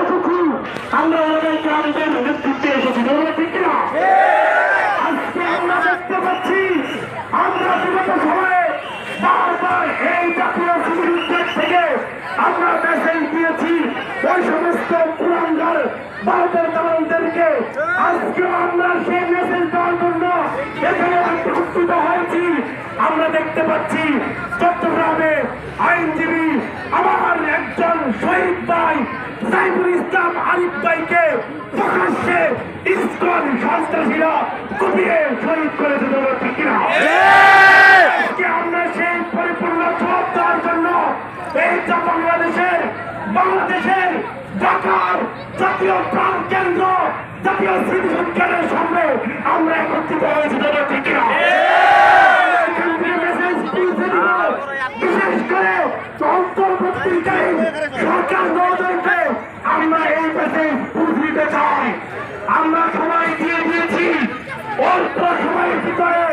এসেছি আমরা ওনাদেরকে আমাদের নেতৃত্বে এসেছি ঠিক না? আজকে আমরা দেখতে পাচ্ছি আমরা বিগত সময়ে বারবার এই জাতীয় শিবির উদ্যোগ থেকে আমরা মেসেজ দিয়েছি ওই সমস্ত পুরাঙ্গার ভারতের দালালদেরকে। আজকে আমরা সেই মেসেজ দেওয়ার জন্য এখানে উপস্থিত হয়েছি। আমরা দেখতে পাচ্ছি চট্টগ্রামে আইনজীবী আমার একজন শহীদ ভাই সাইফুল ইসলাম আরিফ ভাইকে প্রকাশ্যে ইসকন সন্ত্রাসীরা কুপিয়ে শহীদ করেছে ঠিক না? আজকে আমরা সেই পরিপূর্ণ জবাব দেওয়ার জন্য এই বাংলাদেশের ঢাকার জাতীয় প্রাণ কেন্দ্র জাতীয় স্মৃতিসৌধের সামনে আমরা একত্রিত হয়েছি ঠিক না? বিশেষ করে অন্তর্বর্তীকালীন সরকার মহোদয়কে আমরা এই মেসেজ পৌঁছে দিতে চাই। আমরা সবাই দিয়ে দিয়েছি অল্প সময়ের ভিতরে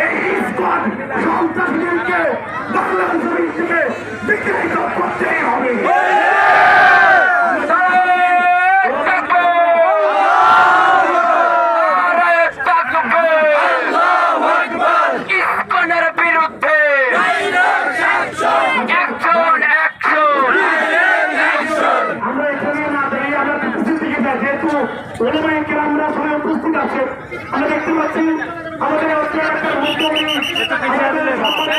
এই ইসকন সন্ত্রাসীদেরকে বাংলাদেশের থেকে বিতাড়িত করতেই হবে। আমরা সবাই উপস্থিত আছে, আমরা দেখতে পাচ্ছি আমাদের